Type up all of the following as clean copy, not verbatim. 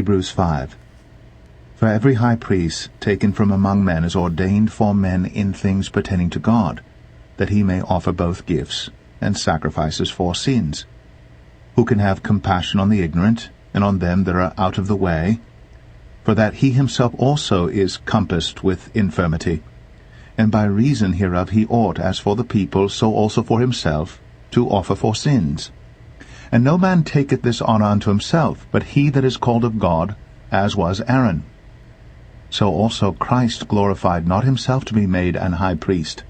Hebrews 5. For every high priest taken from among men is ordained for men in things pertaining to God, that he may offer both gifts and sacrifices for sins, who can have compassion on the ignorant and on them that are out of the way, for that he himself also is compassed with infirmity, and by reason hereof he ought, as for the people, so also for himself, to offer for sins. And no man taketh this honour unto himself, but he that is called of God, as was Aaron. So also Christ glorified not himself to be made an high priest,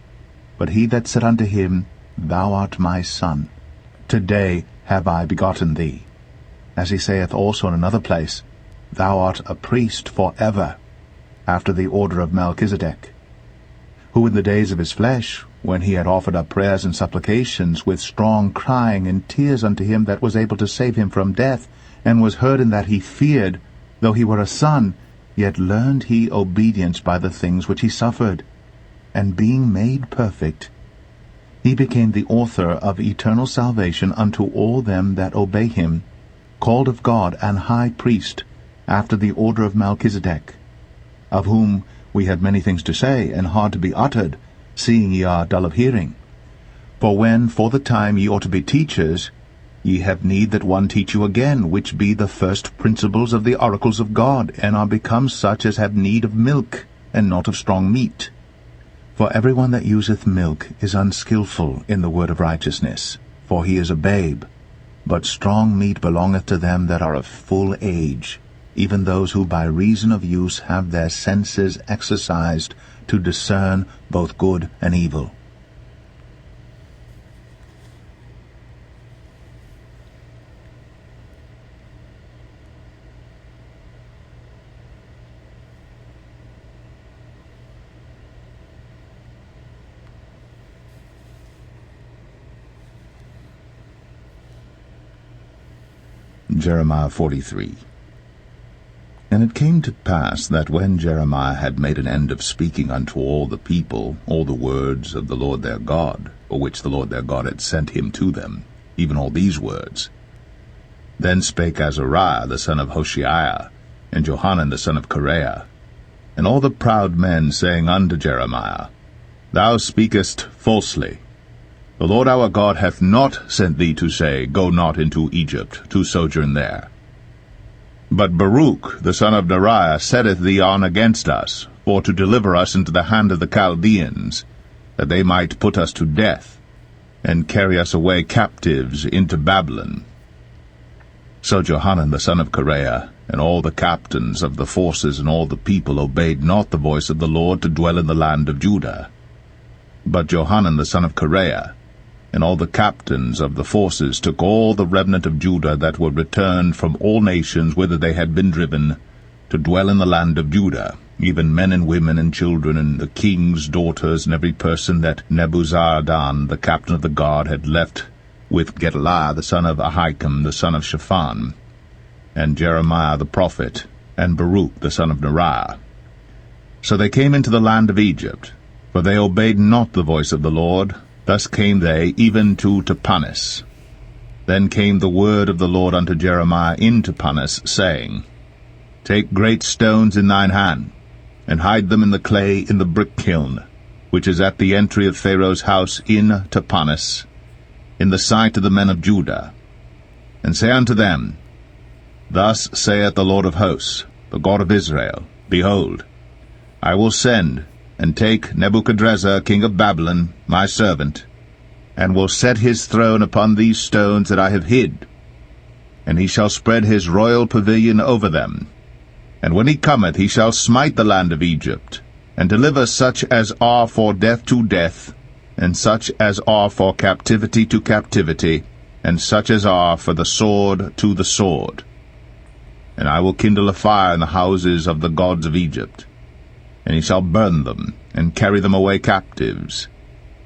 but he that said unto him, Thou art my Son, today have I begotten thee. As he saith also in another place, Thou art a priest for ever, after the order of Melchizedek, who in the days of his flesh, when he had offered up prayers and supplications with strong crying and tears unto him that was able to save him from death, and was heard in that he feared, though he were a son, yet learned he obedience by the things which he suffered. And being made perfect, he became the author of eternal salvation unto all them that obey him, called of God an high priest, after the order of Melchizedek, of whom we have many things to say, and hard to be uttered, seeing ye are dull of hearing. For when for the time ye ought to be teachers, ye have need that one teach you again, which be the first principles of the oracles of God, and are become such as have need of milk, and not of strong meat. For every one that useth milk is unskilful in the word of righteousness, for he is a babe. But strong meat belongeth to them that are of full age, even those who by reason of use have their senses exercised to discern both good and evil. Jeremiah 43. And it came to pass that when Jeremiah had made an end of speaking unto all the people all the words of the Lord their God, for which the Lord their God had sent him to them, even all these words, then spake Azariah the son of Hoshaiah, and Johanan the son of Kareah, and all the proud men, saying unto Jeremiah, Thou speakest falsely. The Lord our God hath not sent thee to say, Go not into Egypt, to sojourn there. But Baruch the son of Neriah setteth thee on against us, for to deliver us into the hand of the Chaldeans, that they might put us to death, and carry us away captives into Babylon. So Johanan the son of Kareah, and all the captains of the forces and all the people obeyed not the voice of the Lord to dwell in the land of Judah. But Johanan the son of Kareah, and all the captains of the forces took all the remnant of Judah that were returned from all nations whither they had been driven, to dwell in the land of Judah, even men and women and children, and the king's daughters, and every person that Nebuzaradan the captain of the guard had left with Gedaliah the son of Ahikam the son of Shaphan, and Jeremiah the prophet, and Baruch the son of Neriah. So they came into the land of Egypt, for they obeyed not the voice of the Lord. Thus came they even to Tapanis. Then came the word of the Lord unto Jeremiah in Tapanis, saying, Take great stones in thine hand, and hide them in the clay in the brick kiln, which is at the entry of Pharaoh's house in Tapanis, in the sight of the men of Judah. And say unto them, Thus saith the Lord of hosts, the God of Israel, Behold, I will send and take Nebuchadrezzar king of Babylon, my servant, and will set his throne upon these stones that I have hid, and he shall spread his royal pavilion over them. And when he cometh, he shall smite the land of Egypt, and deliver such as are for death to death, and such as are for captivity to captivity, and such as are for the sword to the sword. And I will kindle a fire in the houses of the gods of Egypt, and he shall burn them, and carry them away captives.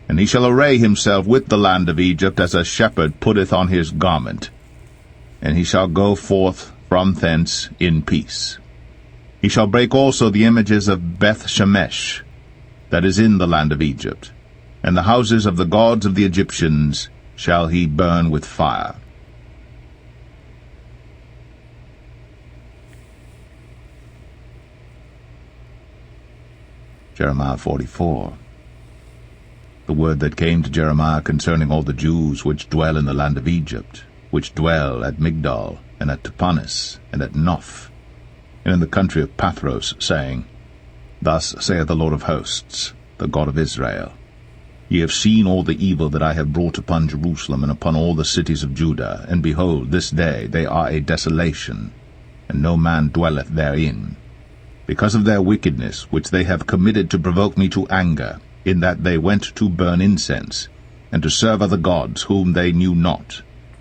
And he shall array himself with the land of Egypt, as a shepherd putteth on his garment. And he shall go forth from thence in peace. He shall break also the images of Beth-Shemesh, that is in the land of Egypt, and the houses of the gods of the Egyptians shall he burn with fire. Jeremiah 44. The word that came to Jeremiah concerning all the Jews which dwell in the land of Egypt, which dwell at Migdol, and at Tapanhes, and at Noph, and in the country of Pathros, saying, Thus saith the Lord of hosts, the God of Israel, Ye have seen all the evil that I have brought upon Jerusalem and upon all the cities of Judah, and behold, this day they are a desolation, and no man dwelleth therein, because of their wickedness which they have committed to provoke me to anger, in that they went to burn incense, and to serve other gods whom they knew not,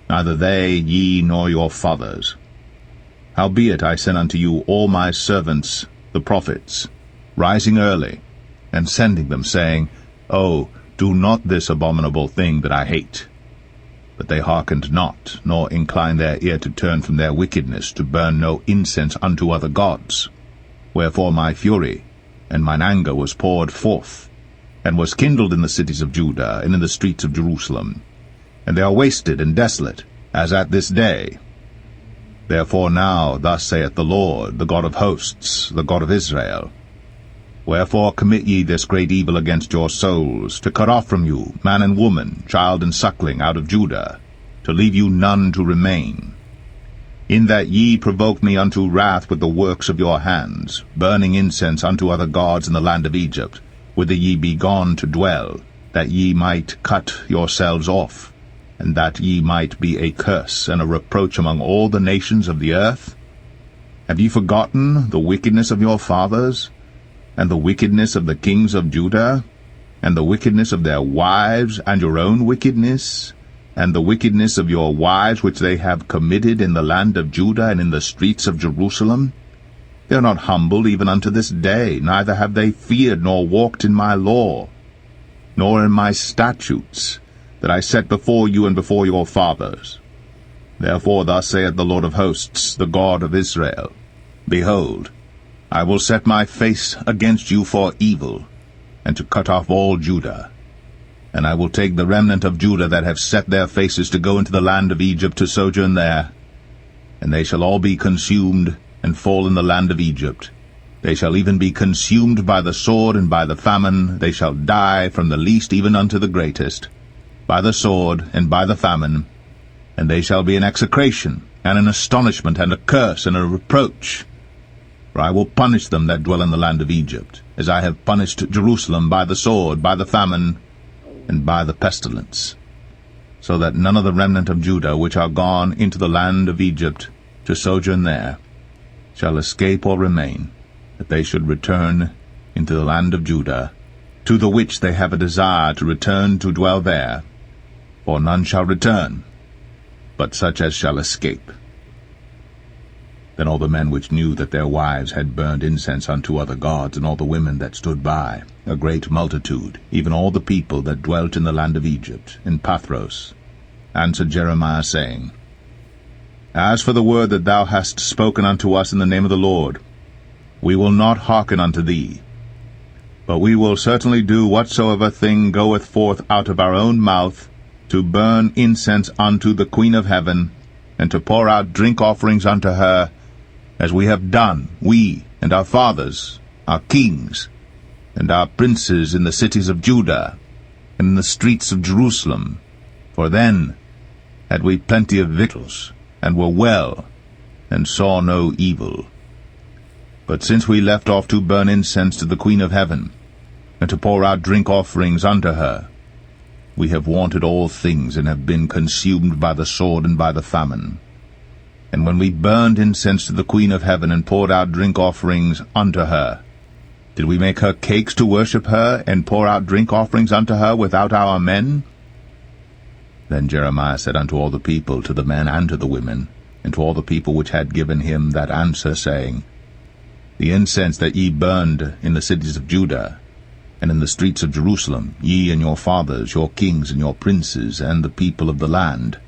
neither they, ye, nor your fathers. Howbeit I sent unto you all my servants the prophets, rising early, and sending them, saying, O, do not this abominable thing that I hate. But they hearkened not, nor inclined their ear to turn from their wickedness, to burn no incense unto other gods. Wherefore my fury and mine anger was poured forth, and was kindled in the cities of Judah, and in the streets of Jerusalem. And they are wasted and desolate, as at this day. Therefore now thus saith the Lord, the God of hosts, the God of Israel, Wherefore commit ye this great evil against your souls, to cut off from you man and woman, child and suckling, out of Judah, to leave you none to remain? In that ye provoked me unto wrath with the works of your hands, burning incense unto other gods in the land of Egypt, whither ye be gone to dwell, that ye might cut yourselves off, and that ye might be a curse and a reproach among all the nations of the earth? Have ye forgotten the wickedness of your fathers, and the wickedness of the kings of Judah, and the wickedness of their wives, and your own wickedness, and the wickedness of your wives which they have committed in the land of Judah and in the streets of Jerusalem? They are not humbled even unto this day, neither have they feared nor walked in my law, nor in my statutes, that I set before you and before your fathers. Therefore thus saith the Lord of hosts, the God of Israel, Behold, I will set my face against you for evil, and to cut off all Judah. And I will take the remnant of Judah that have set their faces to go into the land of Egypt to sojourn there, and they shall all be consumed, and fall in the land of Egypt. They shall even be consumed by the sword and by the famine. They shall die from the least even unto the greatest, by the sword and by the famine. And they shall be an execration, and an astonishment, and a curse, and a reproach. For I will punish them that dwell in the land of Egypt, as I have punished Jerusalem by the sword, by the famine, and by the pestilence, so that none of the remnant of Judah which are gone into the land of Egypt to sojourn there shall escape or remain, that they should return into the land of Judah, to the which they have a desire to return to dwell there. For none shall return, but such as shall escape. Then all the men which knew that their wives had burned incense unto other gods, and all the women that stood by, a great multitude, even all the people that dwelt in the land of Egypt, in Pathros, answered Jeremiah, saying, As for the word that thou hast spoken unto us in the name of the Lord, we will not hearken unto thee, but we will certainly do whatsoever thing goeth forth out of our own mouth, to burn incense unto the Queen of heaven, and to pour out drink offerings unto her, as we have done, we and our fathers, our kings, and our princes in the cities of Judah, and in the streets of Jerusalem. For then had we plenty of victuals, and were well, and saw no evil. But since we left off to burn incense to the Queen of heaven, and to pour out drink offerings unto her, we have wanted all things, and have been consumed by the sword and by the famine. And when we burned incense to the Queen of heaven, and poured out drink offerings unto her, did we make her cakes to worship her, and pour out drink offerings unto her without our men? Then Jeremiah said unto all the people, to the men and to the women, and to all the people which had given him that answer, saying, The incense that ye burned in the cities of Judah, and in the streets of Jerusalem, ye and your fathers, your kings and your princes, and the people of the land,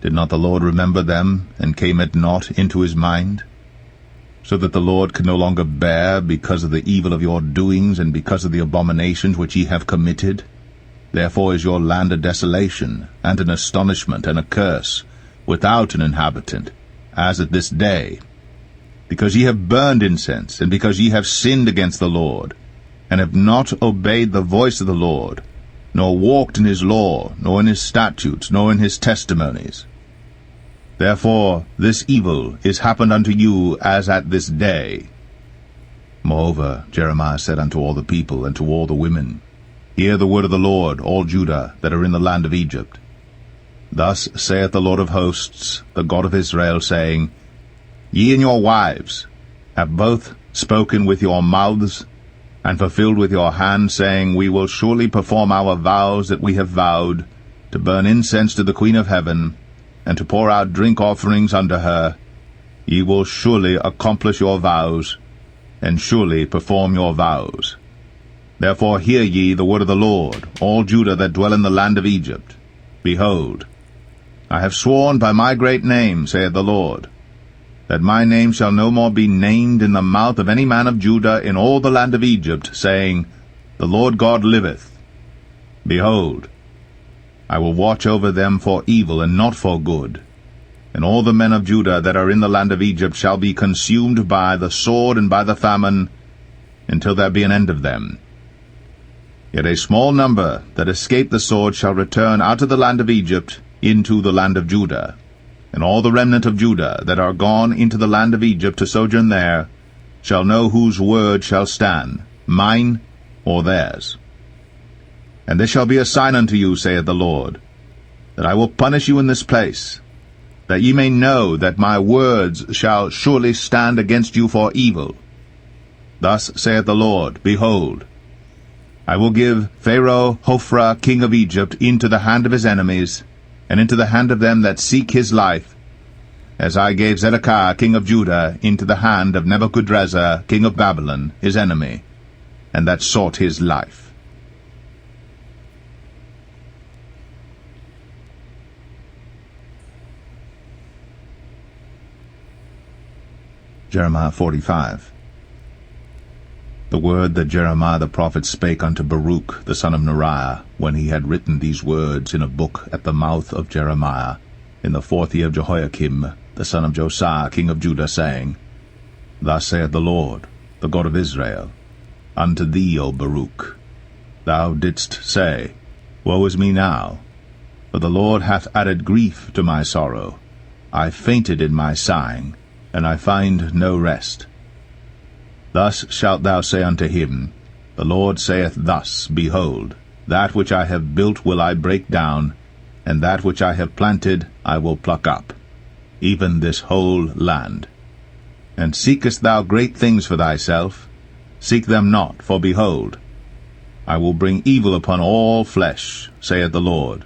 did not the Lord remember them, and came it not into his mind? So that the Lord could no longer bear, because of the evil of your doings, and because of the abominations which ye have committed? Therefore is your land a desolation, and an astonishment, and a curse, without an inhabitant, as at this day. Because ye have burned incense, and because ye have sinned against the Lord, and have not obeyed the voice of the Lord, nor walked in his law, nor in his statutes, nor in his testimonies. Therefore this evil is happened unto you as at this day. Moreover Jeremiah said unto all the people and to all the women, Hear the word of the Lord, all Judah that are in the land of Egypt. Thus saith the Lord of hosts, the God of Israel, saying, Ye and your wives have both spoken with your mouths, and fulfilled with your hands, saying, We will surely perform our vows that we have vowed, to burn incense to the Queen of heaven, and to pour out drink offerings unto her. Ye will surely accomplish your vows, and surely perform your vows. Therefore hear ye the word of the Lord, all Judah that dwell in the land of Egypt. Behold, I have sworn by my great name, saith the Lord, that my name shall no more be named in the mouth of any man of Judah in all the land of Egypt, saying, The Lord God liveth. Behold, I will watch over them for evil and not for good, and all the men of Judah that are in the land of Egypt shall be consumed by the sword and by the famine, until there be an end of them. Yet a small number that escape the sword shall return out of the land of Egypt into the land of Judah. And all the remnant of Judah that are gone into the land of Egypt to sojourn there shall know whose word shall stand, mine or theirs. And this shall be a sign unto you, saith the Lord, that I will punish you in this place, that ye may know that my words shall surely stand against you for evil. Thus saith the Lord, Behold, I will give Pharaoh Hophra king of Egypt into the hand of his enemies, and into the hand of them that seek his life, as I gave Zedekiah king of Judah into the hand of Nebuchadrezzar king of Babylon, his enemy, and that sought his life. Jeremiah 45. The word that Jeremiah the prophet spake unto Baruch the son of Neriah, when he had written these words in a book at the mouth of Jeremiah, in the 4th year of Jehoiakim, the son of Josiah, king of Judah, saying, Thus saith the Lord, the God of Israel, unto thee, O Baruch, Thou didst say, Woe is me now, for the Lord hath added grief to my sorrow. I fainted in my sighing, and I find no rest. Thus shalt thou say unto him, The Lord saith thus, Behold, that which I have built will I break down, and that which I have planted I will pluck up, even this whole land. And seekest thou great things for thyself? Seek them not, for behold, I will bring evil upon all flesh, saith the Lord.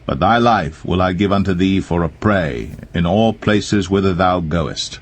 But thy life will I give unto thee for a prey in all places whither thou goest.